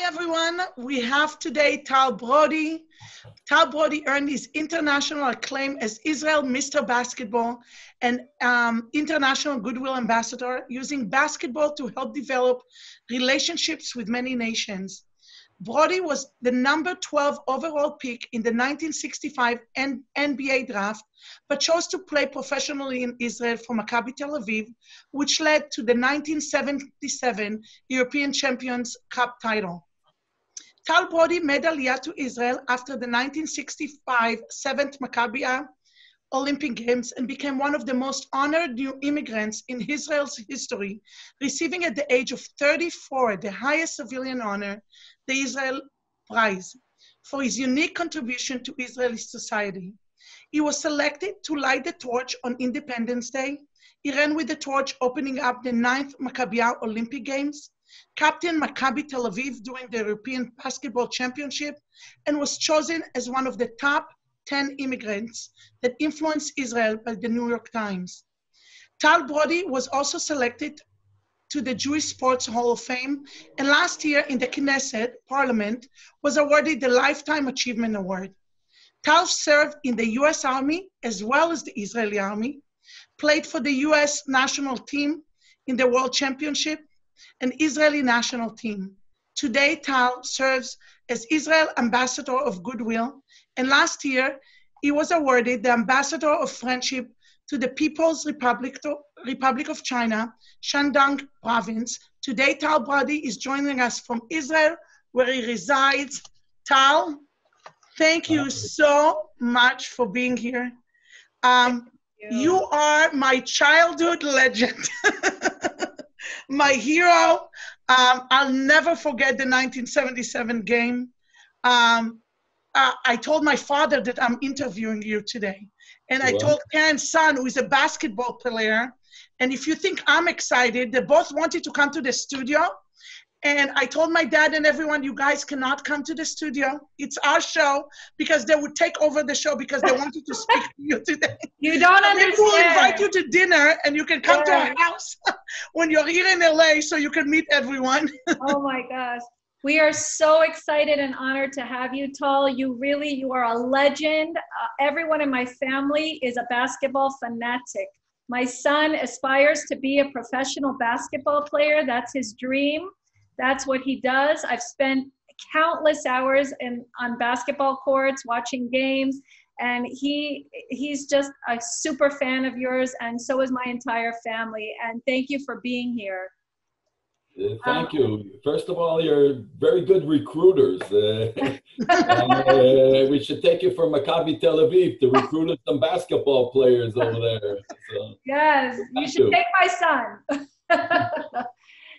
everyone. We have today Tal Brody. Tal Brody earned his international acclaim as Israel Mr. Basketball and international Goodwill ambassador, using basketball to help develop relationships with many nations. Brody was the number 12 overall pick in the 1965 NBA draft, but chose to play professionally in Israel for Maccabi Tel Aviv, which led to the 1977 European Champions Cup title. Tal Brody made Aliyah to Israel after the 1965 7th Maccabiah Olympic Games and became one of the most honored new immigrants in Israel's history, receiving at the age of 34 the highest civilian honor, the Israel Prize, for his unique contribution to Israeli society. He was selected to light the torch on Independence Day. He ran with the torch, opening up the 9th Maccabiah Olympic Games, captained Maccabi Tel Aviv during the European Basketball Championship, and was chosen as one of the top 10 immigrants that influenced Israel by the New York Times. Tal Brody was also selected to the Jewish Sports Hall of Fame, and last year in the Knesset Parliament was awarded the Lifetime Achievement Award. Tal served in the US Army as well as the Israeli Army, played for the US national team in the World Championship and Israeli national team. Today, Tal serves as Israel Ambassador of Goodwill, and last year he was awarded the Ambassador of Friendship to the People's Republic of China, Shandong province. Today, Tal Brody is joining us from Israel, where he resides. Tal, thank you so much for being here. You are my childhood legend, my hero. I'll never forget the 1977 game. I told my father that I'm interviewing you today. And I told Karen's son, who is a basketball player, and if you think I'm excited, they both wanted to come to the studio. And I told my dad and everyone, you guys cannot come to the studio. It's our show, because they would take over the show because they wanted to speak to you today. You don't understand. Maybe we'll invite you to dinner and you can come to our house when you're here in LA so you can meet everyone. Oh my gosh. We are so excited and honored to have you, Tal. You are a legend. Everyone in my family is a basketball fanatic. My son aspires to be a professional basketball player. That's his dream. That's what he does. I've spent countless hours on basketball courts watching games, and he's just a super fan of yours, and so is my entire family. And thank you for being here. Thank you. First of all, you're very good recruiters. We should take you from Maccabi Tel Aviv to recruit some basketball players over there. So, yes, you should take my son.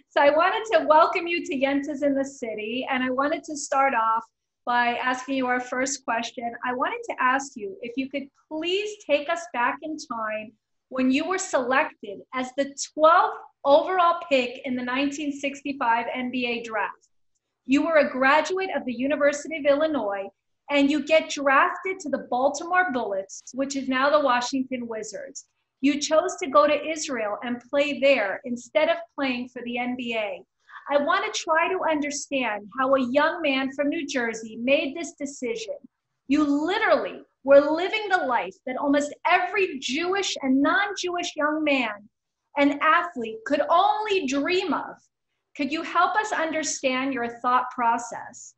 So I wanted to welcome you to Yentas in the City, and I wanted to start off by asking you our first question. I wanted to ask you if you could please take us back in time when you were selected as the 12th overall pick in the 1965 NBA draft. You were a graduate of the University of Illinois, and you get drafted to the Baltimore Bullets, which is now the Washington Wizards. You chose to go to Israel and play there instead of playing for the NBA. I want to try to understand how a young man from New Jersey made this decision. You literally were living the life that almost every Jewish and non-Jewish young man and athlete could only dream of. Could you help us understand your thought process?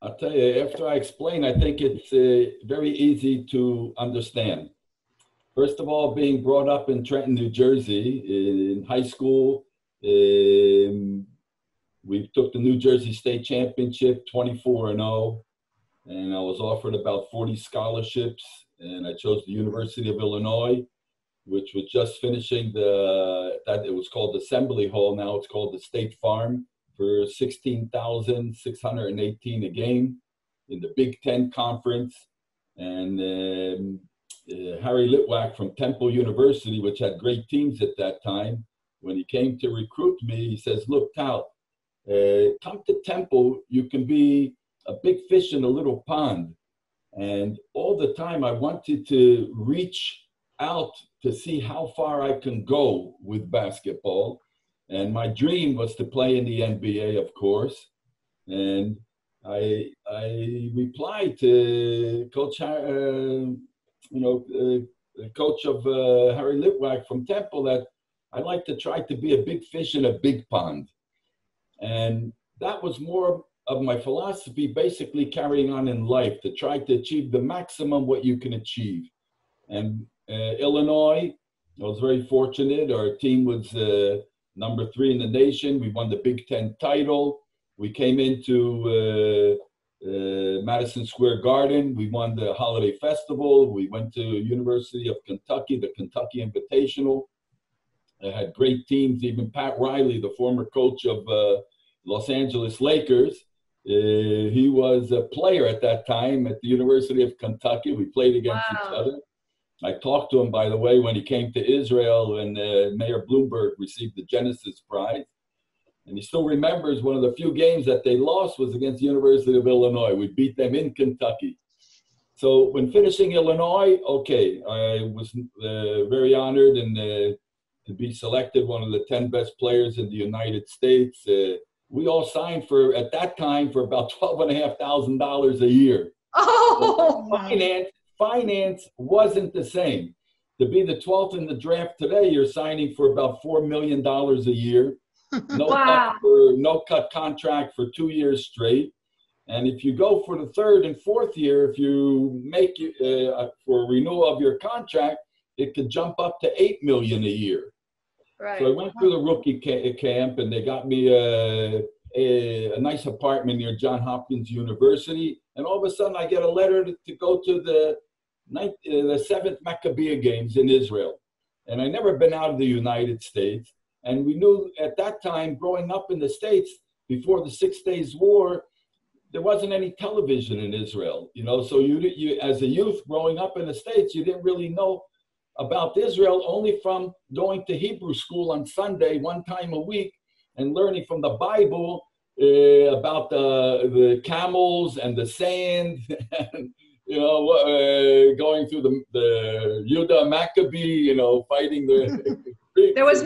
I'll tell you, after I explain, I think it's very easy to understand. First of all, being brought up in Trenton, New Jersey, in high school, we took the New Jersey State Championship 24-0, and I was offered about 40 scholarships, and I chose the University of Illinois, which was just finishing it was called Assembly Hall, now it's called the State Farm, for $16,618 a game in the Big Ten Conference. And Harry Litwack from Temple University, which had great teams at that time, when he came to recruit me, he says, look, Tal, come to Temple, you can be a big fish in a little pond. And all the time I wanted to reach out to see how far I can go with basketball. And my dream was to play in the NBA, of course. And I replied to Coach, coach of Harry Litwack from Temple that I like to try to be a big fish in a big pond. And that was more of my philosophy, basically carrying on in life, to try to achieve the maximum what you can achieve. And Illinois, I was very fortunate. Our team was number 3 in the nation. We won the Big Ten title. We came into Madison Square Garden. We won the Holiday Festival. We went to University of Kentucky, the Kentucky Invitational. I had great teams. Even Pat Riley, the former coach of Los Angeles Lakers, he was a player at that time at the University of Kentucky. We played against each other. I talked to him, by the way, when he came to Israel, and Mayor Bloomberg received the Genesis Prize. And he still remembers one of the few games that they lost was against the University of Illinois. We beat them in Kentucky. So when finishing Illinois, okay, I was very honored and to be selected one of the 10 best players in the United States. We all signed for, at that time, for about $12,500 a year. Oh! So finance wasn't the same. To be the 12th in the draft today, you're signing for about $4 million a year. No cut contract for 2 years straight. And if you go for the 3rd and 4th year, if you make for renewal of your contract, it could jump up to $8 million a year. Right. So I went through the rookie camp, and they got me a nice apartment near Johns Hopkins University. And all of a sudden, I get a letter to go to the 7th Maccabiah Games in Israel. And I never been out of the United States. And we knew at that time, growing up in the States, before the 6 Days War, there wasn't any television in Israel. You know, so you as a youth growing up in the States, you didn't really know about Israel, only from going to Hebrew school on Sunday 1 time a week and learning from the Bible about the camels and the sand, and, you know, going through the Judah Maccabee, you know, fighting the There was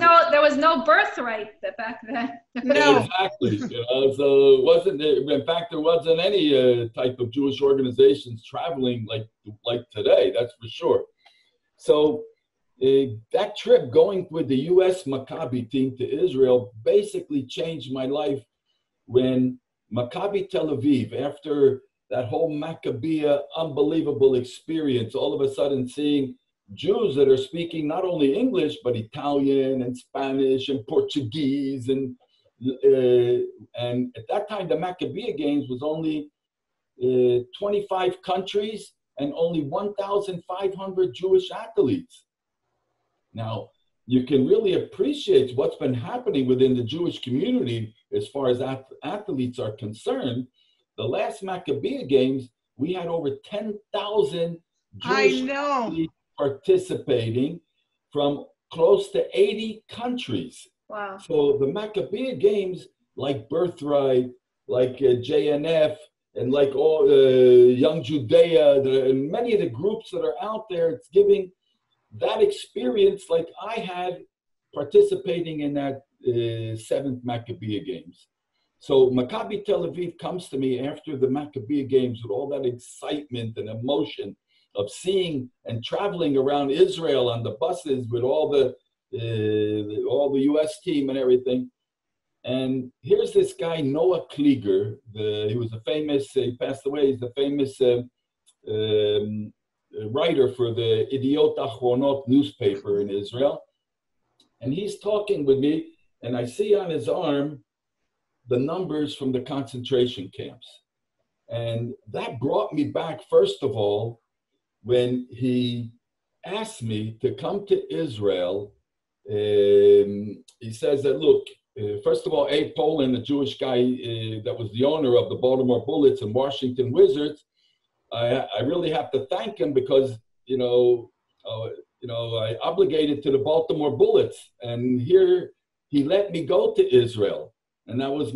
no birthright back then. No. Exactly. You know, so it wasn't. In fact, there wasn't any type of Jewish organizations traveling like today. That's for sure. So that trip going with the U.S. Maccabi team to Israel basically changed my life when Maccabi Tel Aviv, after that whole Maccabiah unbelievable experience, all of a sudden seeing Jews that are speaking not only English, but Italian and Spanish and Portuguese. And at that time, the Maccabiah Games was only 25 countries and only 1,500 Jewish athletes. Now, you can really appreciate what's been happening within the Jewish community as far as athletes are concerned. The last Maccabiah Games, we had over 10,000 Jewish athletes participating from close to 80 countries. Wow. So the Maccabiah Games, like Birthright, like JNF, and like all Young Judea, and many of the groups that are out there, it's giving that experience like I had participating in that 7th Maccabiah Games. So Maccabi Tel Aviv comes to me after the Maccabiah Games with all that excitement and emotion of seeing and traveling around Israel on the buses with all the U.S. team and everything. And here's this guy, Noah Klieger. He was he passed away, he's a famous writer for the Idiot Achronot newspaper in Israel. And he's talking with me, and I see on his arm the numbers from the concentration camps. And that brought me back, first of all, when he asked me to come to Israel. He says that, look, first of all, Abe Poland, the Jewish guy that was the owner of the Baltimore Bullets and Washington Wizards, I really have to thank him because, I obligated to the Baltimore Bullets, and here he let me go to Israel. And that was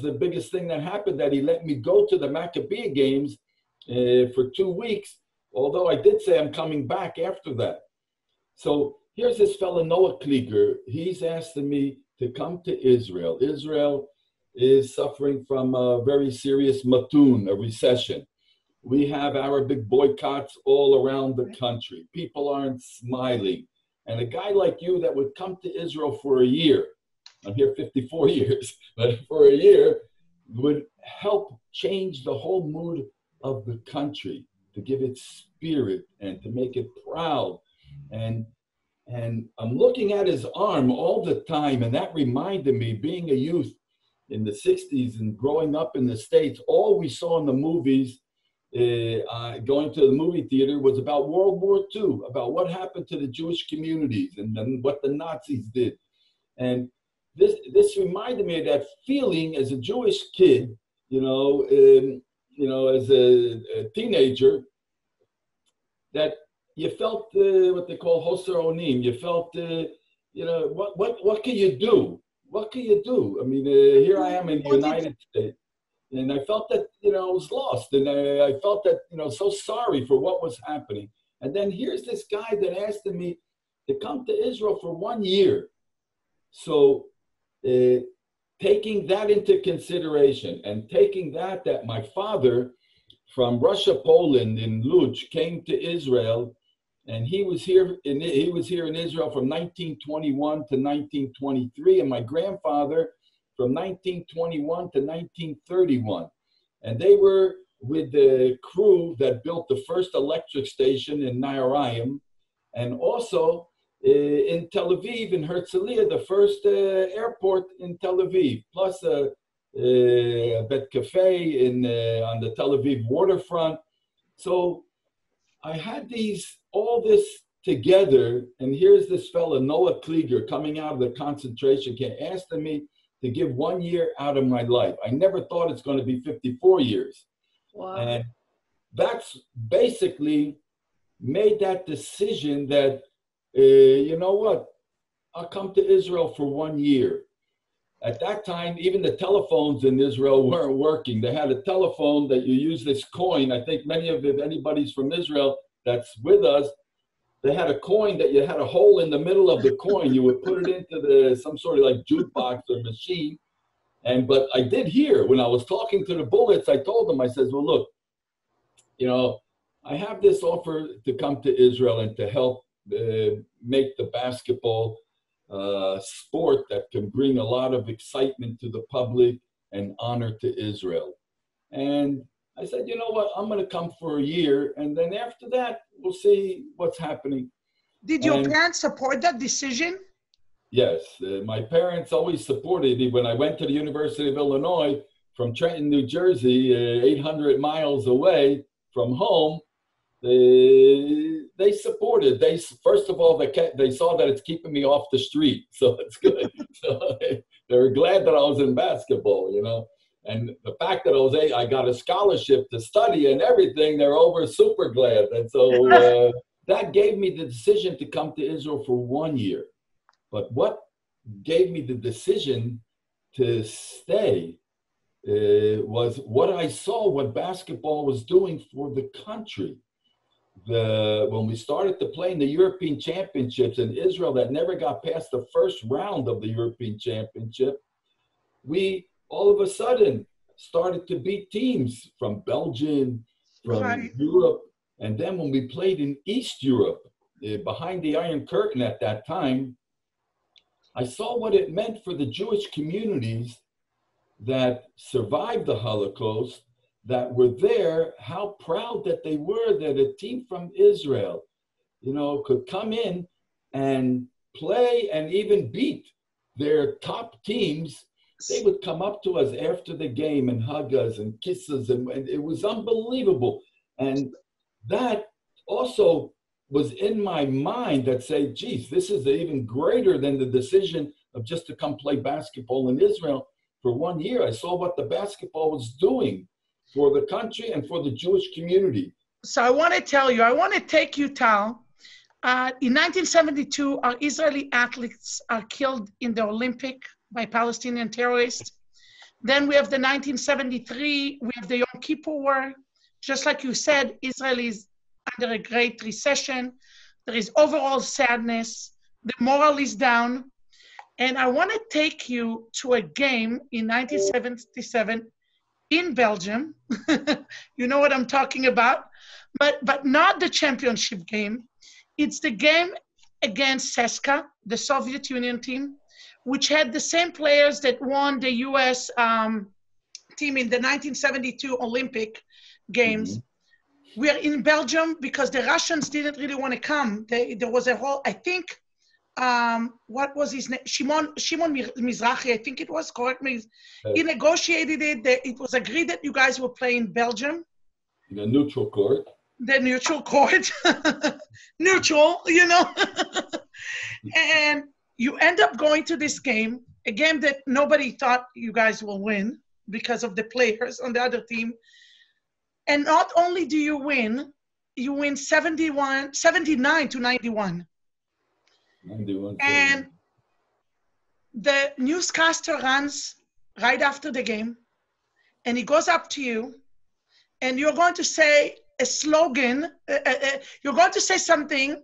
the biggest thing that happened, that he let me go to the Maccabiah Games for 2 weeks, although I did say I'm coming back after that. So here's this fellow, Noah Klieger. He's asking me to come to Israel. Israel is suffering from a very serious matun, a recession. We have Arabic boycotts all around the country. People aren't smiling. And a guy like you that would come to Israel for a year, I'm here 54 years, but for a year, would help change the whole mood of the country, to give it spirit and to make it proud. And I'm looking at his arm all the time, and that reminded me, being a youth in the 60s and growing up in the States, all we saw in the movies, going to the movie theater, was about World War II, about what happened to the Jewish communities and then what the Nazis did. And this reminded me of that feeling as a Jewish kid, as a teenager, that you felt what they call hoser onim. You felt, what can you do? What can you do? I mean, here I am in the United States, and I felt that, I was lost, and I felt that, so sorry for what was happening. And then here's this guy that asked me to come to Israel for 1 year. So taking that into consideration, and taking that my father from Russia, Poland, in Lodz, came to Israel, and he was here in Israel from 1921 to 1923, and my grandfather from 1921 to 1931. And they were with the crew that built the first electric station in Naharaim, and also in Tel Aviv, in Herzliya, the first airport in Tel Aviv, plus a Bet Cafe on the Tel Aviv waterfront. So I had all this together, and here's this fella, Noah Klieger, coming out of the concentration camp, asking me to give 1 year out of my life. I never thought it's going to be 54 years. Wow. And that's basically made that decision that, you know what, I'll come to Israel for 1 year. At that time, even the telephones in Israel weren't working. They had a telephone that you use this coin. I think if anybody's from Israel that's with us, they had a coin that you had a hole in the middle of the coin. You would put it into some sort of like jukebox or machine. But I did hear, when I was talking to the Bullets, I told them, I said, well, look, I have this offer to come to Israel and to help make the basketball sport that can bring a lot of excitement to the public and honor to Israel. And I said, you know what, I'm going to come for a year, and then after that, we'll see what's happening. Did your parents support that decision? Yes, my parents always supported me. When I went to the University of Illinois from Trenton, New Jersey, 800 miles away from home, they supported. First of all, they saw that it's keeping me off the street, so it's good. So they were glad that I was in basketball, And the fact that I got a scholarship to study and everything, they're super glad. And so that gave me the decision to come to Israel for 1 year. But what gave me the decision to stay was what I saw, what basketball was doing for the country. When we started to play in the European Championships in Israel that never got past the first round of the European Championship, we all of a sudden started to beat teams from Belgium, from Europe. And then when we played in East Europe, behind the Iron Curtain at that time, I saw what it meant for the Jewish communities that survived the Holocaust, that were there, how proud that they were that a team from Israel, could come in and play and even beat their top teams. They would come up to us after the game and hug us and kiss us, and it was unbelievable. And that also was in my mind that say, geez, this is even greater than the decision of just to come play basketball in Israel for 1 year. I saw what the basketball was doing for the country and for the Jewish community. So I want to take you, Tal. In 1972, our Israeli athletes are killed in the Olympic by Palestinian terrorists. Then we have the 1973, we have the Yom Kippur War. Just like you said, Israel is under a great recession. There is overall sadness. The morale is down. And I want to take you to a game in 1977 in Belgium. You know what I'm talking about, but not the championship game. It's the game against CSKA, the Soviet Union team, which had the same players that won the US team in the 1972 Olympic Games. We are in Belgium because the Russians didn't really want to come. There was a whole, I think, what was his name? Shimon Mizrahi, I think it was, correct me. He negotiated it. It was agreed that you guys will play in Belgium. In a neutral court. The neutral court. Neutral, you know. And you end up going to this game, a game that nobody thought you guys will win because of the players on the other team. And not only do you win 79 to 91. 91. And the newscaster runs right after the game, and he goes up to you, and you're going to say a slogan. You're going to say something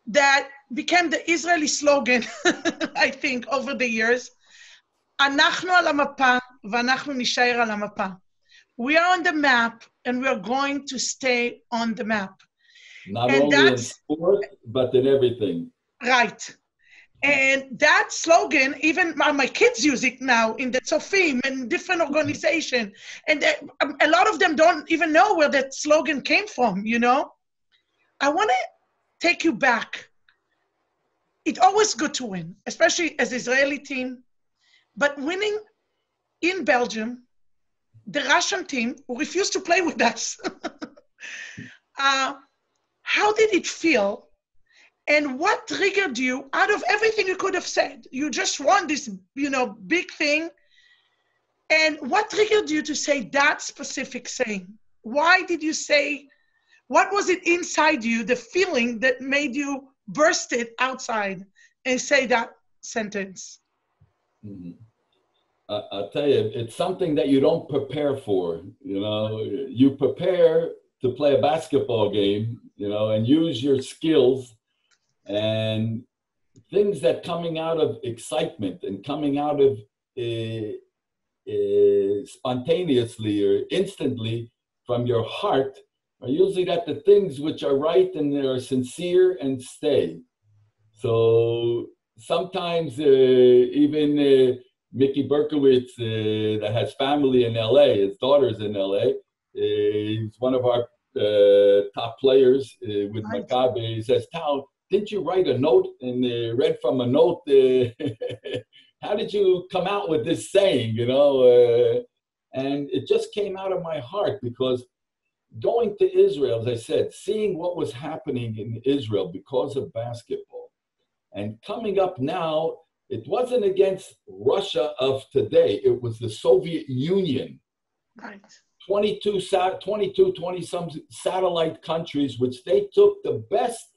that became the Israeli slogan, I think, over the years. אנחנו על המפה, ואנחנו נישאר על המפה. We are on the map, and we are going to stay on the map. Not only in sport, but in everything. Right. And that slogan, even my kids use it now in the Tzofim and different organizations. And a lot of them don't even know where that slogan came from, you know? I want to take you back. It's always good to win, especially as Israeli team. But winning in Belgium, the Russian team who refused to play with us, how did it feel? And what triggered you out of everything you could have said? You just won this, you know, big thing. And what triggered you to say that specific saying? Why did you say, what was it inside you, the feeling that made you burst it outside and say that sentence? Mm-hmm. I'll tell you, it's something that you don't prepare for. You know, you prepare to play a basketball game, you know, and use your skills and things that coming out of excitement and coming out of spontaneously or instantly from your heart are usually that the things which are right and they are sincere and stay. So sometimes even Mickey Berkowitz, that has family in LA, his daughter's in LA, he's one of our top players with Maccabi. He says, Tal, didn't you write a note and read from a note? How did you come out with this saying, you know? And it just came out of my heart because going to Israel, as I said, seeing what was happening in Israel because of basketball and coming up now, it wasn't against Russia of today. It was the Soviet Union. Right. 20-some satellite countries, which they took the best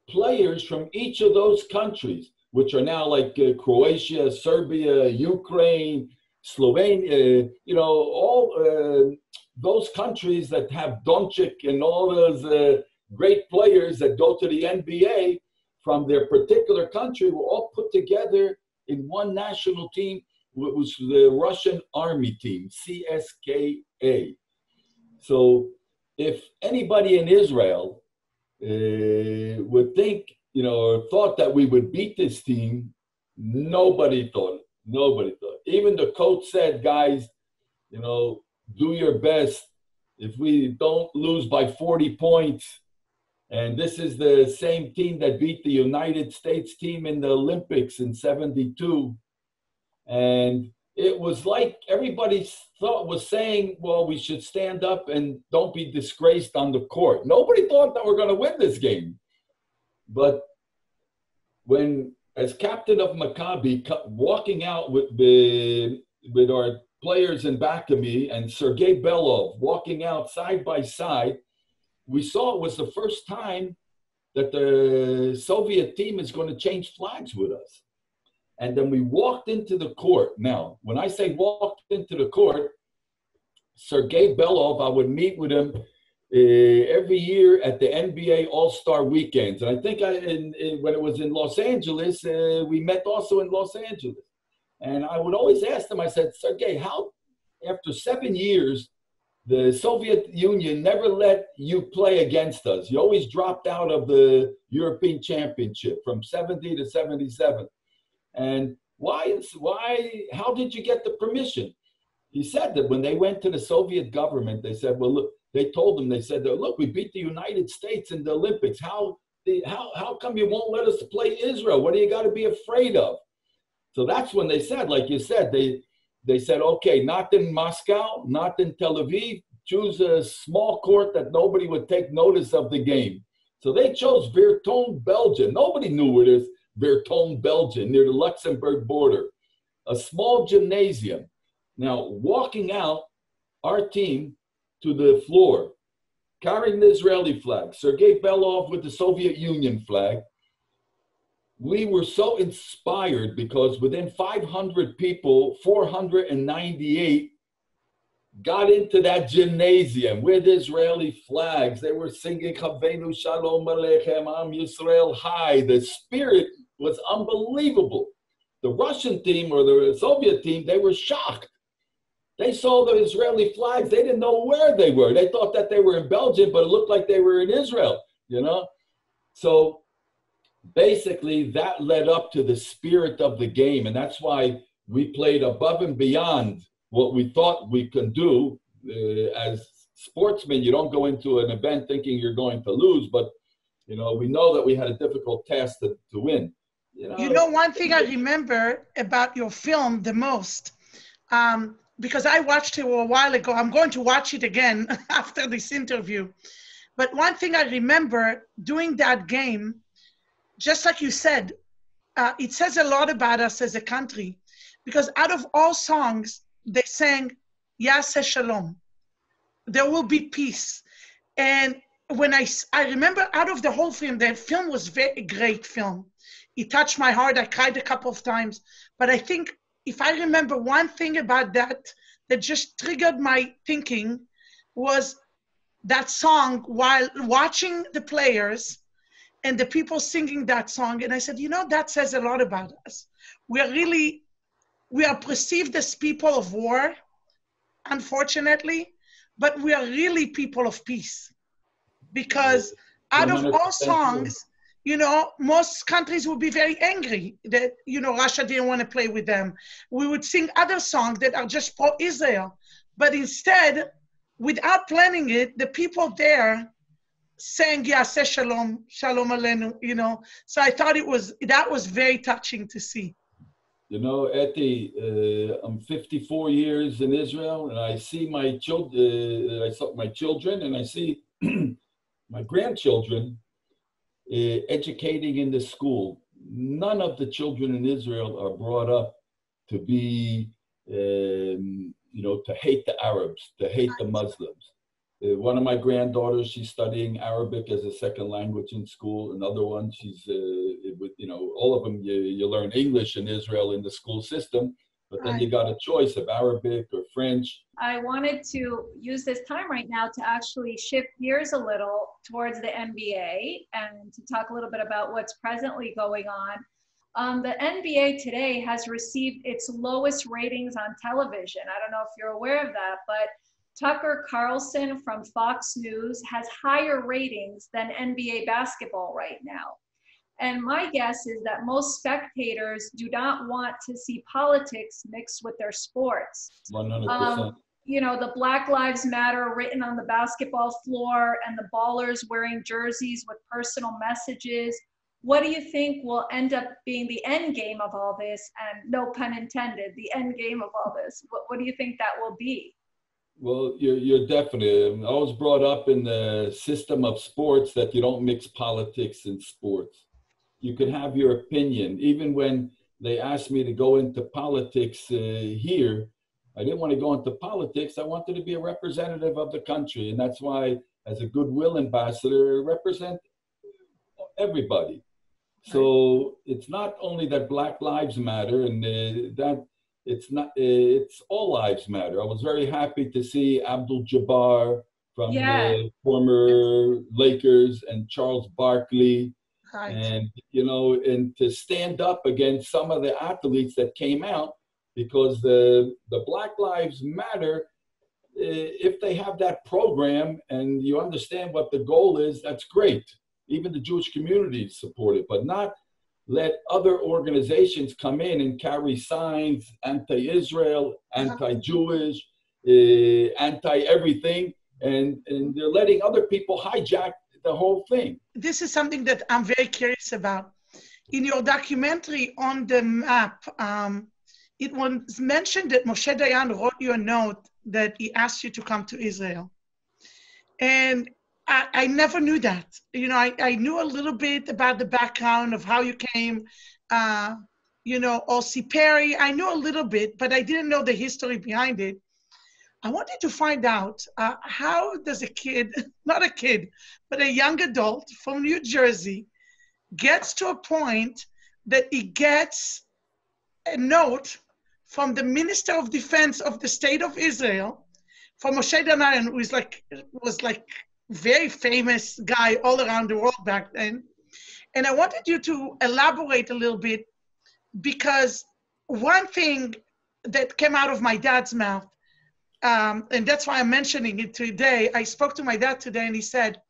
players from each of those countries, which are now like Croatia, Serbia, Ukraine, Slovenia, you know, all those countries that have Doncic and all those great players that go to the NBA from their particular country were all put together in one national team, which was the Russian Army team, CSKA. So if anybody in Israel would think, you know, or thought that we would beat this team, nobody thought it. Nobody thought it. Even the coach said, guys, you know, do your best. If we don't lose by 40 points, and this is the same team that beat the United States team in the Olympics in '72. And it was like everybody was saying, well, we should stand up and don't be disgraced on the court. Nobody thought that we're going to win this game. But when, as captain of Maccabi, walking out with our players in back of me and Sergei Belov walking out side by side, we saw it was the first time that the Soviet team is going to change flags with us. And then we walked into the court. Now, when I say walked into the court, Sergei Belov, I would meet with him every year at the NBA All-Star Weekends. And I think when it was in Los Angeles, we met also in Los Angeles. And I would always ask them, I said, Sergey, how, after 7 years, the Soviet Union never let you play against us. You always dropped out of the European Championship from 70 to 77. And how did you get the permission? He said that when they went to the Soviet government, they said, well, look, they told them, they said, look, we beat the United States in the Olympics. How come you won't let us play Israel? What do you got to be afraid of? So that's when they said, like you said, they said, okay, not in Moscow, not in Tel Aviv, choose a small court that nobody would take notice of the game. So they chose Virton, Belgium. Nobody knew where it is, Virton, Belgium, near the Luxembourg border. A small gymnasium. Now, walking out, our team to the floor, carrying the Israeli flag, Sergei Belov with the Soviet Union flag. We were so inspired because within 500 people, 498 got into that gymnasium with Israeli flags. They were singing Chavenu Shalom Aleichem, Am Yisrael High. The spirit was unbelievable. The Russian team or the Soviet team, they were shocked. They saw the Israeli flags. They didn't know where they were. They thought that they were in Belgium, but it looked like they were in Israel, you know? So basically, that led up to the spirit of the game. And that's why we played above and beyond what we thought we could do. As sportsmen, you don't go into an event thinking you're going to lose, but, you know, we know that we had a difficult task to win. You know, one thing I remember about your film the most, because I watched it a while ago. I'm going to watch it again after this interview. But one thing I remember doing that game, just like you said, it says a lot about us as a country, because out of all songs, they sang, Yaseh Shalom. There will be peace. And when I remember out of the whole film, the film was a great film. It touched my heart. I cried a couple of times. But I think if I remember one thing about that just triggered my thinking was that song while watching the players and the people singing that song. And I said, you know, that says a lot about us. We are perceived as people of war, unfortunately, but we are really people of peace. Because out of all songs, you know, most countries would be very angry that, you know, Russia didn't want to play with them. We would sing other songs that are just pro-Israel. But instead, without planning it, the people there sang Yaseh Shalom, Shalom Aleinu, you know. So I thought that was very touching to see. You know, Eti, I'm 54 years in Israel, and I see my children, and I see my grandchildren educating in the school. None of the children in Israel are brought up to be, you know, to hate the Arabs, to hate the Muslims. One of my granddaughters, she's studying Arabic as a second language in school. Another one, she's, you know, all of them, you learn English in Israel in the school system, but then you got a choice of Arabic or French. I wanted to use this time right now to actually shift gears a little towards the NBA and to talk a little bit about what's presently going on. The NBA today has received its lowest ratings on television. I don't know if you're aware of that, but Tucker Carlson from Fox News has higher ratings than NBA basketball right now. And my guess is that most spectators do not want to see politics mixed with their sports. 100%. You know, the Black Lives Matter written on the basketball floor and the ballers wearing jerseys with personal messages. What do you think will end up being the end game of all this? And no pun intended, the end game of all this. What do you think that will be? Well, you're definitely, I was brought up in the system of sports that you don't mix politics and sports. You can have your opinion. Even when they asked me to go into politics here, I didn't want to go into politics. I wanted to be a representative of the country. And that's why, as a Goodwill ambassador, I represent everybody. So it's not only that Black Lives Matter and that it's all lives matter. I was very happy to see Abdul Jabbar from Yeah. the former Lakers and Charles Barkley. Right. And, you know, and to stand up against some of the athletes that came out, because the Black Lives Matter, if they have that program and you understand what the goal is, that's great. Even the Jewish community support it, but not let other organizations come in and carry signs, anti-Israel, anti-Jewish, anti-everything, and they're letting other people hijack the whole thing. This is something that I'm very curious about. In your documentary on the map, it was mentioned that Moshe Dayan wrote you a note that he asked you to come to Israel. And I never knew that. You know, I knew a little bit about the background of how you came, you know, Ossie Perry. I knew a little bit, but I didn't know the history behind it. I wanted to find out how does a kid, not a kid, but a young adult from New Jersey gets to a point that he gets a note from the Minister of Defense of the State of Israel, from Moshe Dayan, who was like very famous guy all around the world back then. And I wanted you to elaborate a little bit, because one thing that came out of my dad's mouth, and that's why I'm mentioning it today, I spoke to my dad today and he said,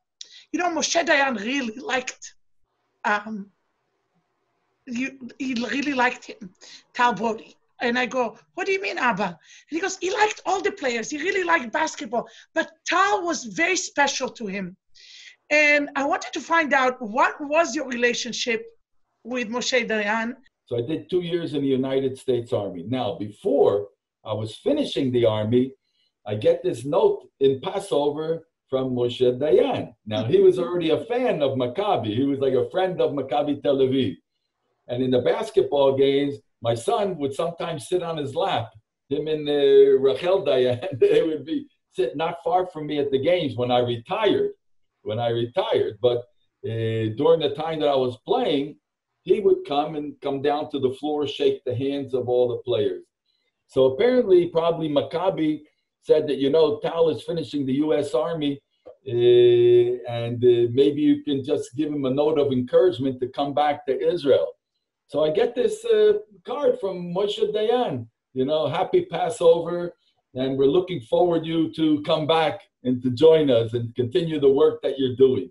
you know, Moshe Dayan really liked, he really liked him, Tal Brody. And I go, what do you mean, Abba? And he goes, he liked all the players. He really liked basketball. But Tal was very special to him. And I wanted to find out, what was your relationship with Moshe Dayan? So I did 2 years in the United States Army. Now, before I was finishing the Army, I get this note in Passover from Moshe Dayan. Now, he was already a fan of Maccabi. He was like a friend of Maccabi Tel Aviv. And in the basketball games, my son would sometimes sit on his lap. Him and Rachel Dayan, they would be sit not far from me at the games when I retired. But during the time that I was playing, he would come down to the floor, shake the hands of all the players. So apparently, probably Maccabi said that, you know, Tal is finishing the U.S. Army, and maybe you can just give him a note of encouragement to come back to Israel. So I get this card from Moshe Dayan, you know, happy Passover, and we're looking forward you to come back and to join us and continue the work that you're doing.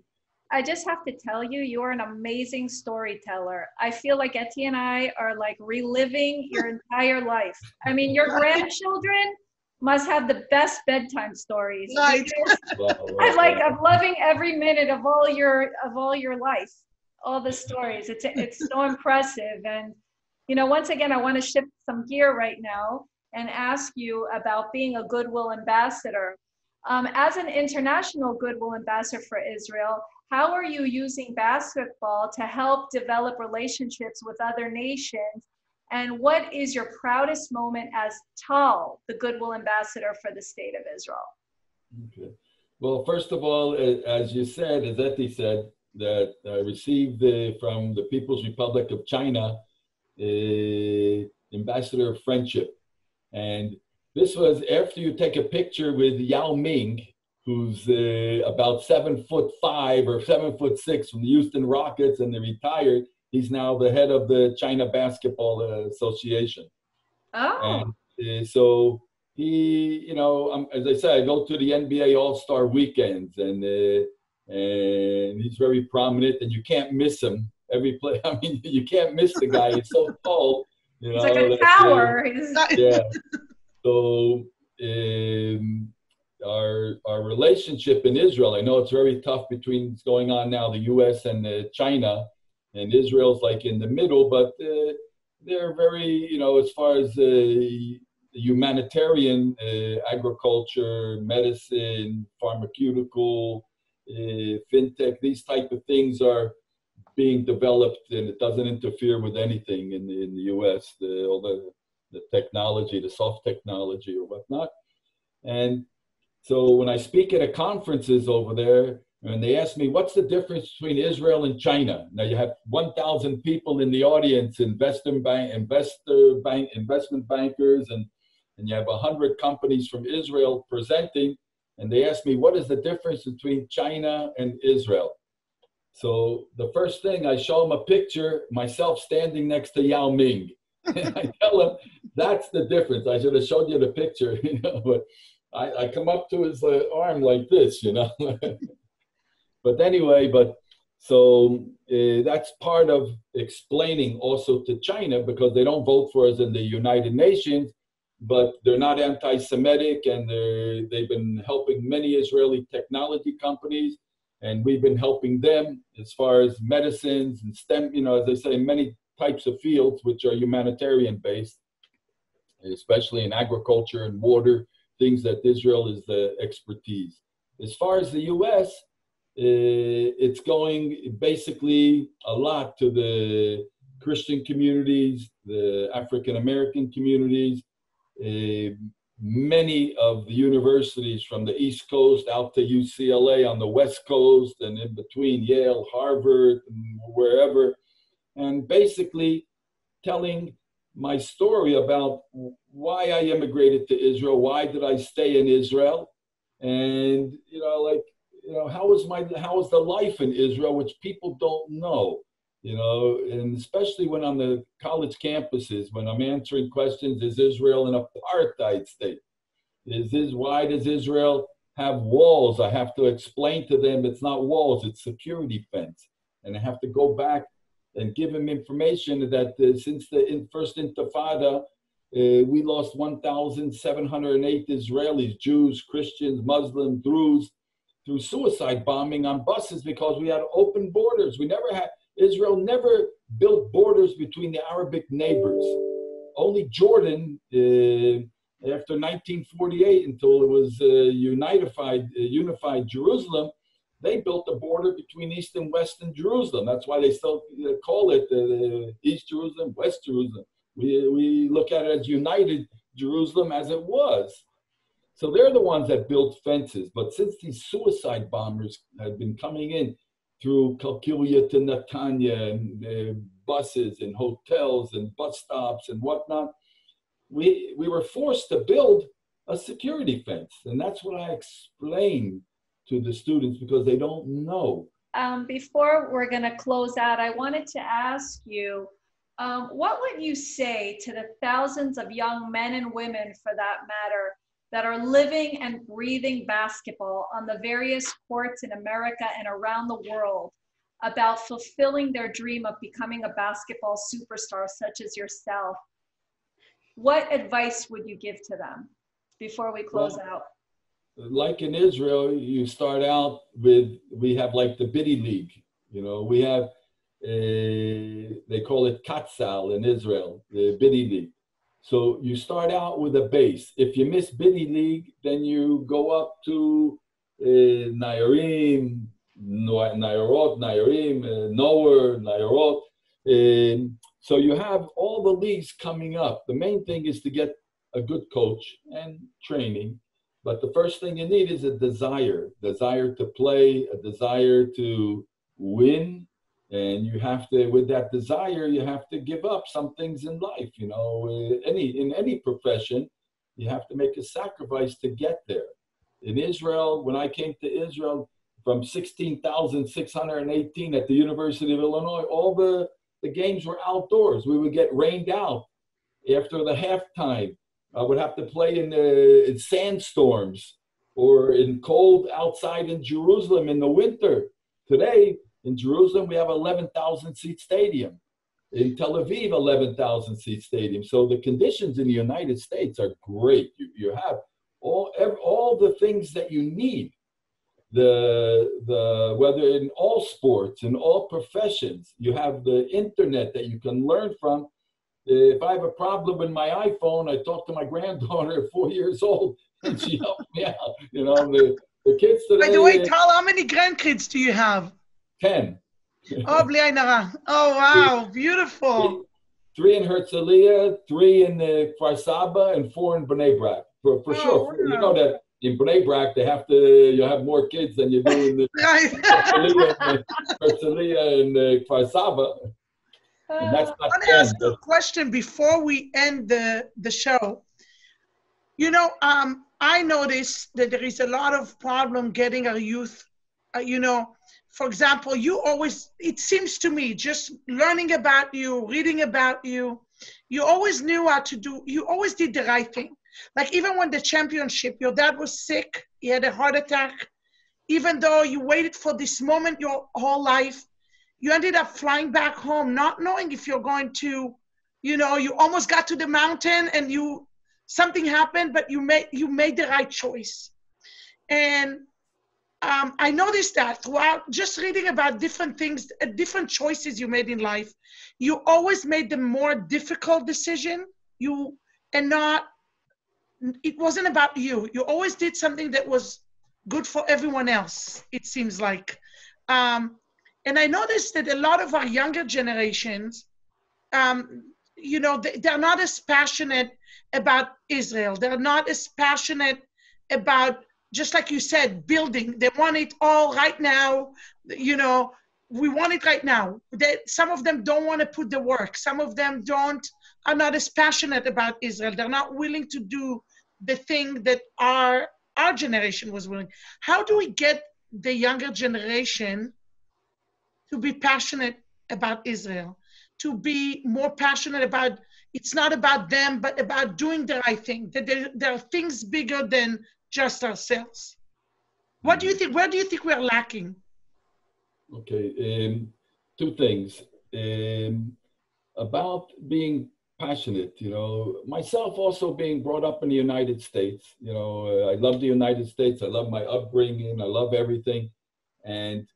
I just have to tell you, you're an amazing storyteller. I feel like Etty and I are like reliving your entire life. I mean, your grandchildren must have the best bedtime stories. Right. I'm loving every minute of all your life. All the stories. It's so impressive. And, you know, once again, I want to shift some gear right now and ask you about being a Goodwill ambassador. As an international Goodwill ambassador for Israel, how are you using basketball to help develop relationships with other nations? And what is your proudest moment as Tal, the Goodwill ambassador for the state of Israel? Okay. Well, first of all, as you said, as Etty said, that I received from the People's Republic of China, Ambassador of Friendship. And this was after you take a picture with Yao Ming, who's about 7'5" or 7'6" from the Houston Rockets, and they retired. He's now the head of the China Basketball Association. Oh. And so he, you know, as I said, I go to the NBA All-Star weekends, and he's very prominent, and you can't miss him every play. I mean, you can't miss the guy. He's so tall. You know, he's like a tower. Yeah. So our relationship in Israel, I know it's very tough between what's going on now, the U.S. and China, and Israel's like in the middle, but they're very, you know, as far as humanitarian, agriculture, medicine, pharmaceutical, fintech, these type of things are being developed, and it doesn't interfere with anything in the U.S., all the technology, the soft technology or whatnot. And so when I speak at conferences over there, and they ask me, what's the difference between Israel and China? Now you have 1,000 people in the audience, investment bankers, and you have 100 companies from Israel presenting. and they asked me, what is the difference between China and Israel? So the first thing, I show them a picture, myself standing next to Yao Ming. And I tell them, that's the difference. I should have showed you the picture, you know, but I come up to his arm like this, you know. But anyway, so that's part of explaining also to China, because they don't vote for us in the United Nations, but they're not anti-Semitic, and they've been helping many Israeli technology companies, and we've been helping them as far as medicines and STEM, you know, as they say, many types of fields which are humanitarian based, especially in agriculture and water, things that Israel is the expertise. As far as the US, it's going basically a lot to the Christian communities, the African American communities, many of the universities from the East Coast out to UCLA on the West Coast, and in between Yale, Harvard, and wherever, and basically telling my story about why I immigrated to Israel, why did I stay in Israel, and you know, like, you know, how is the life in Israel, which people don't know, you know, and especially when on the college campuses, when I'm answering questions, is Israel an apartheid state? Why does Israel have walls? I have to explain to them it's not walls, it's security fence. And I have to go back and give them information that since the first Intifada, we lost 1,708 Israelis, Jews, Christians, Muslims, Druze, through suicide bombing on buses, because we had open borders. Israel never built borders between the Arabic neighbors. Only Jordan, after 1948, until it was unified Jerusalem, they built a border between East and West and Jerusalem. That's why they still call it East Jerusalem, West Jerusalem. We look at it as united Jerusalem as it was. So they're the ones that built fences. But since these suicide bombers had been coming in through Kalkilia to Netanya, and buses and hotels and bus stops and whatnot, we were forced to build a security fence. And that's what I explained to the students, because they don't know. Before we're going to close out, I wanted to ask you, what would you say to the thousands of young men and women, for that matter, that are living and breathing basketball on the various courts in America and around the world, about fulfilling their dream of becoming a basketball superstar such as yourself? What advice would you give to them before we close out? Like in Israel, you start out with, we have like the Biddy League, you know, we have, they call it Katzal in Israel, the Biddy League. So you start out with a base. If you miss Biddy League, then you go up to Nayarim, Nayarot, Nayarim, Noer, Nayarot. So you have all the leagues coming up. The main thing is to get a good coach and training. But the first thing you need is a desire to play, a desire to win. And you have to, with that desire, you have to give up some things in life. You know, in any profession, you have to make a sacrifice to get there. In Israel, when I came to Israel, from 16,618 at the University of Illinois, all the games were outdoors. We would get rained out after the halftime. I would have to play in sandstorms or in cold outside in Jerusalem in the winter. Today, in Jerusalem, we have 11,000 seat stadium. In Tel Aviv, 11,000 seat stadium. So the conditions in the United States are great. You have all the things that you need. Whether in all sports, in all professions, you have the internet that you can learn from. If I have a problem with my iPhone, I talk to my granddaughter at 4 years old, and she helps me out. You know, the kids today. By the way, Tal, how many grandkids do you have? 10. Oh, bli ayin hara. Oh, wow, beautiful. 3 in Herzliya, 3 in Kfar Saba, and 4 in Bnei Brak. For sure. Wow. You know that in Bnei Brak, you have more kids than you do in the Herzliya and Kfar Saba. And that's not I want to ask you a question before we end the show. You know, I noticed that there is a lot of problem getting our youth, for example, it seems to me, just learning about you, reading about you, you always knew how to do, you always did the right thing. Like even when the championship, your dad was sick, he had a heart attack, even though you waited for this moment your whole life, you ended up flying back home, not knowing if you're going to, you almost got to the mountain and something happened, but you made the right choice. And I noticed that throughout just reading about different things, different choices you made in life, you always made the more difficult decision. It wasn't about you. You always did something that was good for everyone else, it seems like. And I noticed that a lot of our younger generations, they're not as passionate about Israel. They're not as passionate about, just like you said, building. They want it all right now. We want it right now. Some of them don't want to put the work. Some of them are not as passionate about Israel. They're not willing to do the thing that our generation was willing. How do we get the younger generation to be passionate about Israel, to be more passionate about, it's not about them, but about doing the right thing, that there are things bigger than just ourselves? What do you think? Where do you think we're lacking? Okay, two things. About being passionate, myself also being brought up in the United States, I love the United States. I love my upbringing. I love everything. And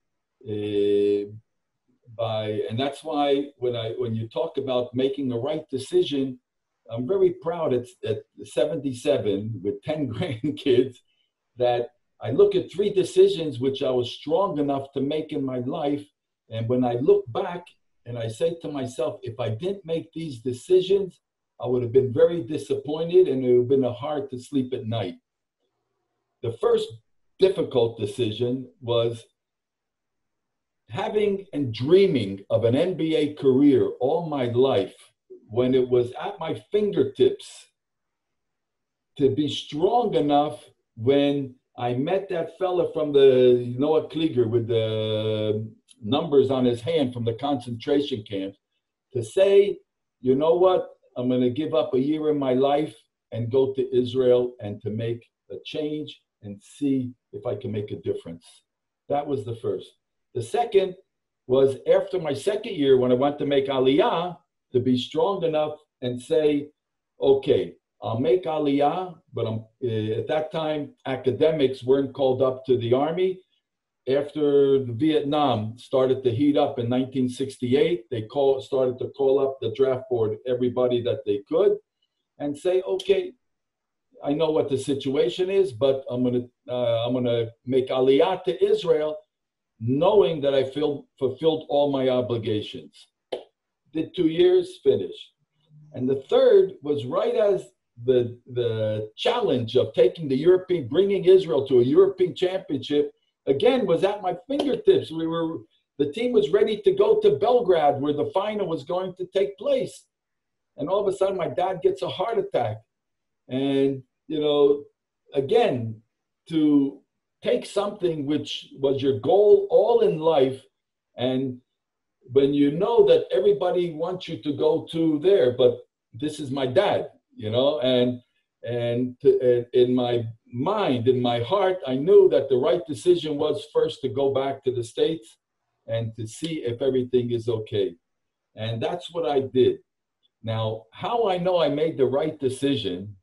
that's why when you talk about making the right decision, I'm very proud at 77 with 10 grandkids that I look at 3 decisions which I was strong enough to make in my life. And when I look back and I say to myself, if I didn't make these decisions, I would have been very disappointed and it would have been hard to sleep at night. The first difficult decision was having and dreaming of an NBA career all my life, when it was at my fingertips, to be strong enough when I met that fella from the Noah Klieger with the numbers on his hand from the concentration camps, to say, you know what, I'm going to give up a year in my life and go to Israel and to make a change and see if I can make a difference. That was the first. The second was after my second year, when I went to make Aliyah, to be strong enough and say, okay, I'll make Aliyah, but at that time, academics weren't called up to the army. After Vietnam started to heat up in 1968, they started to call up the draft board, everybody that they could, and say, okay, I know what the situation is, but I'm gonna make Aliyah to Israel, knowing that I fulfilled all my obligations. Did 2 years, finished. And the third was right as the challenge of bringing Israel to a European championship, again, was at my fingertips. The team was ready to go to Belgrade, where the final was going to take place. And all of a sudden, my dad gets a heart attack. And, again, to take something which was your goal all in life, and when you know that everybody wants you to go to there, but this is my dad, and in my mind, in my heart, I knew that the right decision was first to go back to the States and to see if everything is okay. And that's what I did. Now, how I know I made the right decision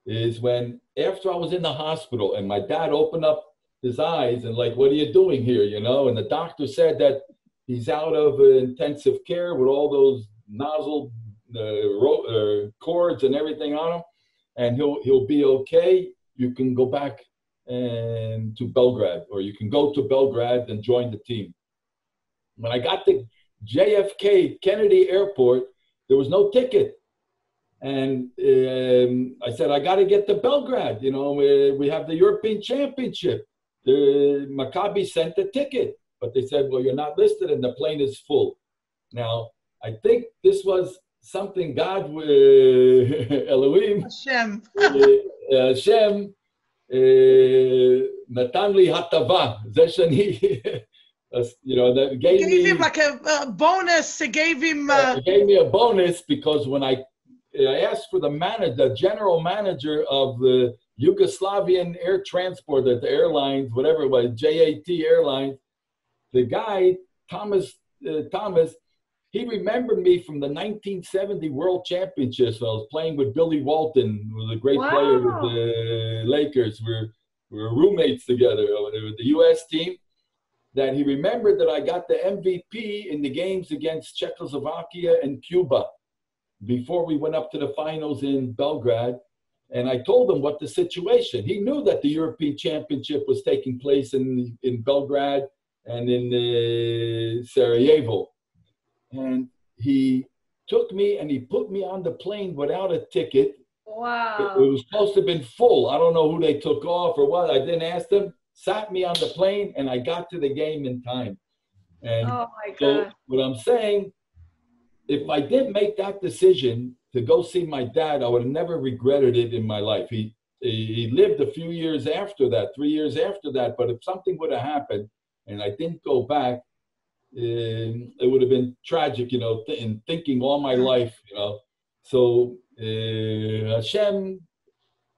is when, after I was in the hospital and my dad opened up his eyes and like, what are you doing here, And the doctor said that he's out of intensive care with all those nozzle cords and everything on him, and he'll be okay. You can go back to Belgrade, or you can go to Belgrade and join the team. When I got to JFK Kennedy Airport, there was no ticket. And I said, I got to get to Belgrade. We have the European Championship. The Maccabi sent a ticket, but they said, well, you're not listed and the plane is full. Now, I think this was something God, Elohim, Hashem, Hashem נתן לי הטבה, זה שאני, you know, that gave me like a bonus. It gave him. It gave me a bonus because when I asked for the general manager of the Yugoslavian air transport at the airlines, whatever it was, JAT Airlines, the guy, Thomas, he remembered me from the 1970 World Championships. I was playing with Billy Walton, who was a great player with the Lakers. We were roommates together with the U.S. team. That he remembered that I got the MVP in the games against Czechoslovakia and Cuba before we went up to the finals in Belgrade. And I told him what the situation. He knew that the European Championship was taking place in Belgrade and in Sarajevo. And he took me and he put me on the plane without a ticket. Wow. It was supposed to have been full. I don't know who they took off or what. I didn't ask them. Sat me on the plane, and I got to the game in time. And oh my so God. what I'm saying, if I did make that decision to go see my dad, I would have never regretted it in my life. He lived a few years after that, 3 years after that. But if something would have happened and I didn't go back, it would have been tragic, you know, in thinking all my life, you know. So Hashem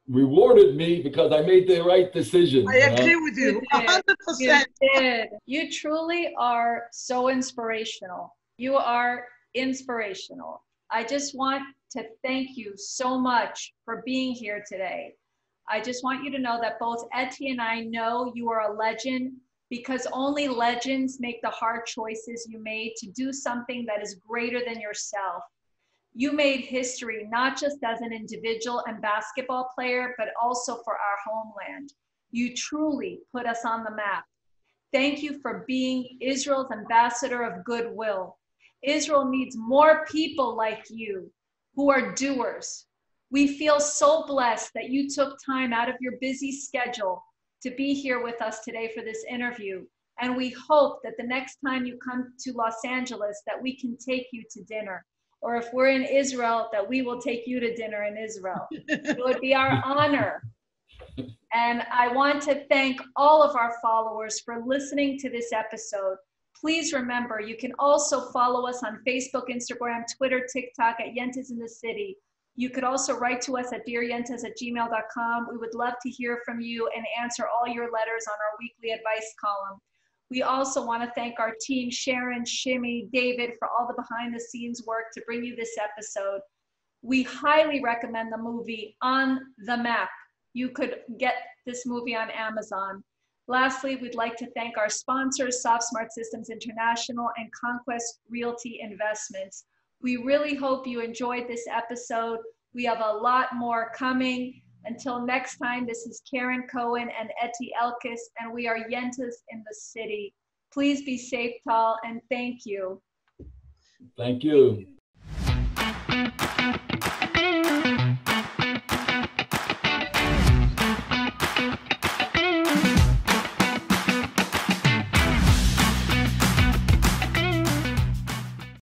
rewarded me because I made the right decision. I agree with you, 100%. You did. You truly are so inspirational. You are inspirational. I just want to thank you so much for being here today. I just want you to know that both Etty and I know you are a legend because only legends make the hard choices you made to do something that is greater than yourself. You made history, not just as an individual and basketball player, but also for our homeland. You truly put us on the map. Thank you for being Israel's ambassador of goodwill. Israel needs more people like you who are doers. We feel so blessed that you took time out of your busy schedule to be here with us today for this interview. And we hope that the next time you come to Los Angeles that we can take you to dinner. Or if we're in Israel, that we will take you to dinner in Israel. It would be our honor. And I want to thank all of our followers for listening to this episode. Please remember, you can also follow us on Facebook, Instagram, Twitter, TikTok at Yentas in the City. You could also write to us at dearyentas@gmail.com. We would love to hear from you and answer all your letters on our weekly advice column. We also want to thank our team, Sharon, Shimmy, David, for all the behind-the-scenes work to bring you this episode. We highly recommend the movie On the Map. You could get this movie on Amazon. Lastly, we'd like to thank our sponsors, Soft Smart Systems International and Conquest Realty Investments. We really hope you enjoyed this episode. We have a lot more coming. Until next time, this is Karen Cohen and Etty Elkis, and we are Yentas in the City. Please be safe, Tal, and thank you. Thank you.